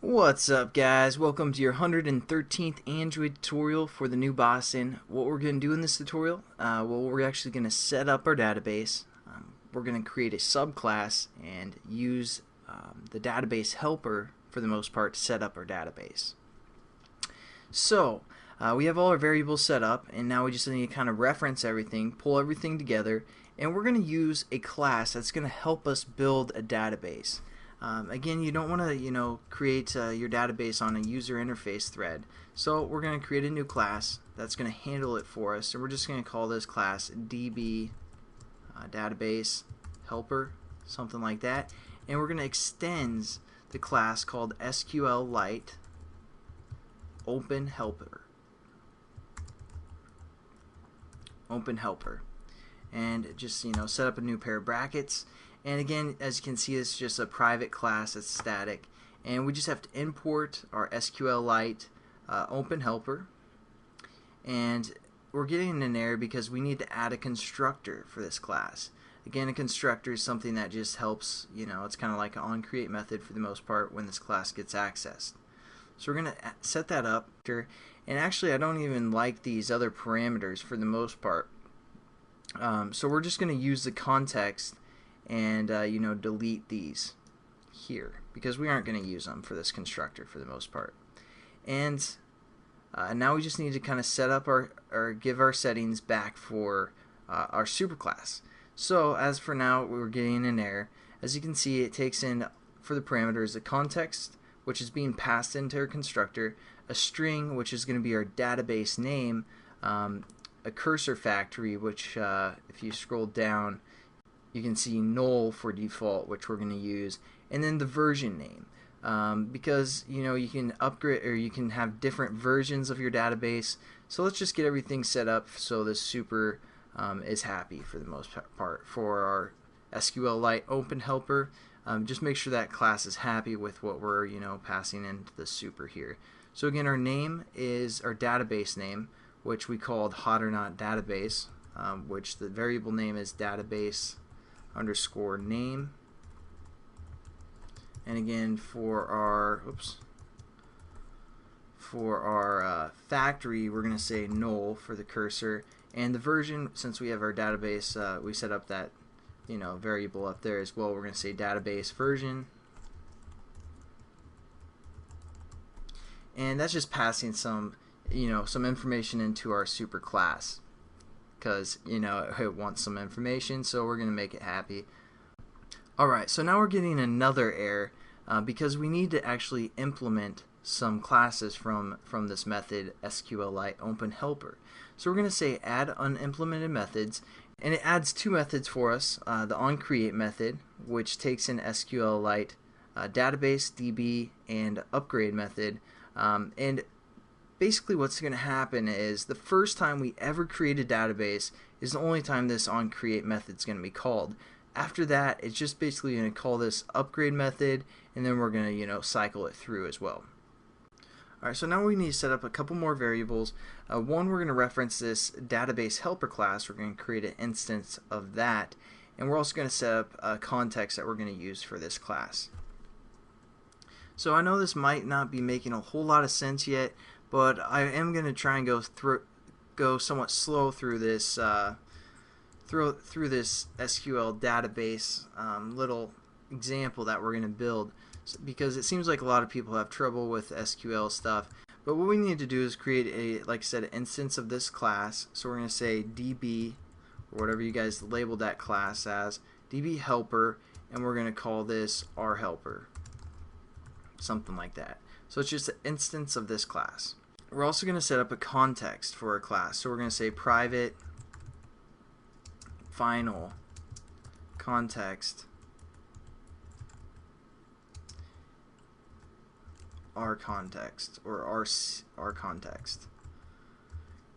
What's up, guys? Welcome to your 113th Android tutorial for the new Boston. What we're going to do in this tutorial, we're actually going to set up our database. We're going to create a subclass and use the database helper for the most part to set up our database. So we have all our variables set up, and now we just need to kind of reference everything, pull everything together, and we're going to use a class that's going to help us build a database. Again, you don't want to, create your database on a user interface thread. So we're going to create a new class that's going to handle it for us. So we're just going to call this class DB database helper, something like that. And we're going to extend the class called SQLite OpenHelper. And just set up a new pair of brackets. And again, as you can see, it's just a private class that's static, and we just have to import our SQLite OpenHelper, and we're getting an error because we need to add a constructor for this class. Again, a constructor is something that just helps, it's kind of like an onCreate method for the most part when this class gets accessed. So we're going to set that up, and actually I don't even like these other parameters for the most part. So we're just going to use the context and delete these here because we aren't going to use them for this constructor for the most part. And now we just need to kind of set up or give our settings back for our superclass. So as for now, we're getting an error. As you can see, it takes in for the parameters the context, which is being passed into our constructor, a string, which is going to be our database name, a cursor factory, which if you scroll down, you can see null for default, which we're going to use, and then the version name, because you can upgrade or you can have different versions of your database. So let's just get everything set up so the super is happy for the most part for our SQLite OpenHelper. Just make sure that class is happy with what we're passing into the super here. So again, our name is our database name, which we called hot or not database, which the variable name is database underscore name. And again, for our factory, we're going to say null for the cursor, and the version, since we have our database, we set up that variable up there as well. We're going to say database version, and that's just passing some some information into our super class, because it wants some information, so we're going to make it happy. Alright, so now we're getting another error because we need to actually implement some classes from this method SQLite OpenHelper. So we're going to say add unimplemented methods, and it adds two methods for us, the onCreate method, which takes in SQLite database, DB, and upgrade method, and basically what's going to happen is the first time we ever create a database is the only time this onCreate method is going to be called. After that, it's just basically going to call this upgrade method, and then we're going to cycle it through as well. Alright, so now we need to set up a couple more variables. One, we're going to reference this database helper class. We're going to create an instance of that, and we're also going to set up a context that we're going to use for this class. So I know this might not be making a whole lot of sense yet, but I am going to try and go somewhat slow through this through this SQL database little example that we're going to build, because it seems like a lot of people have trouble with SQL stuff. But what we need to do is create a, like I said, an instance of this class. So we're going to say DB, or whatever you guys label that class as, DB helper, and we're going to call this our helper, something like that. So it's just an instance of this class. We're also going to set up a context for our class. So we're going to say private final context our context, or our context.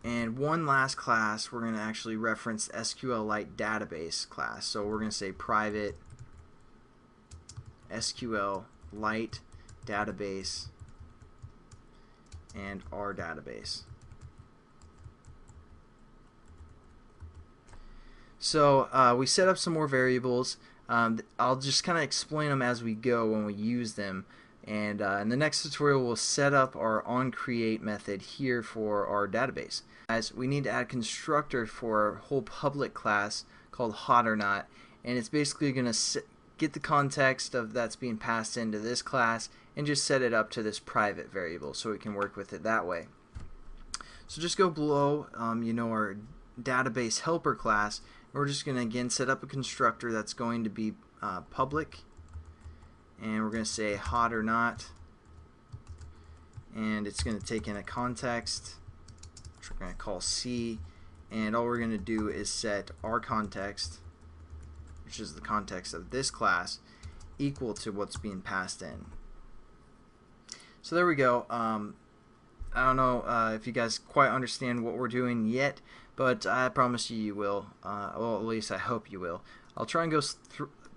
And one last class, we're going to actually reference SQLite database class. So we're going to say private SQLite database and our database. So we set up some more variables. I'll just kind of explain them as we go when we use them. And in the next tutorial, we'll set up our onCreate method here for our database. As we need to add a constructor for our whole public class called hot or not, and it's basically going to get the context of that's being passed into this class and just set it up to this private variable so we can work with it that way. So just go below, our database helper class. We're just going to again set up a constructor that's going to be public, and we're going to say hot or not, and it's going to take in a context which we're going to call C, and all we're going to do is set our context, which is the context of this class, equal to what's being passed in. So there we go. I don't know if you guys quite understand what we're doing yet, but I promise you will. Well, at least I hope you will. I'll try and go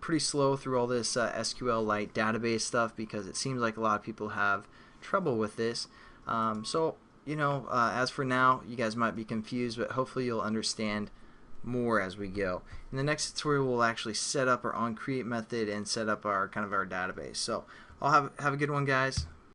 pretty slow through all this SQLite database stuff because it seems like a lot of people have trouble with this. So, as for now, you guys might be confused, but hopefully you'll understand more as we go. In the next tutorial, we'll actually set up our onCreate method and set up our our database. So, I'll have a good one, guys.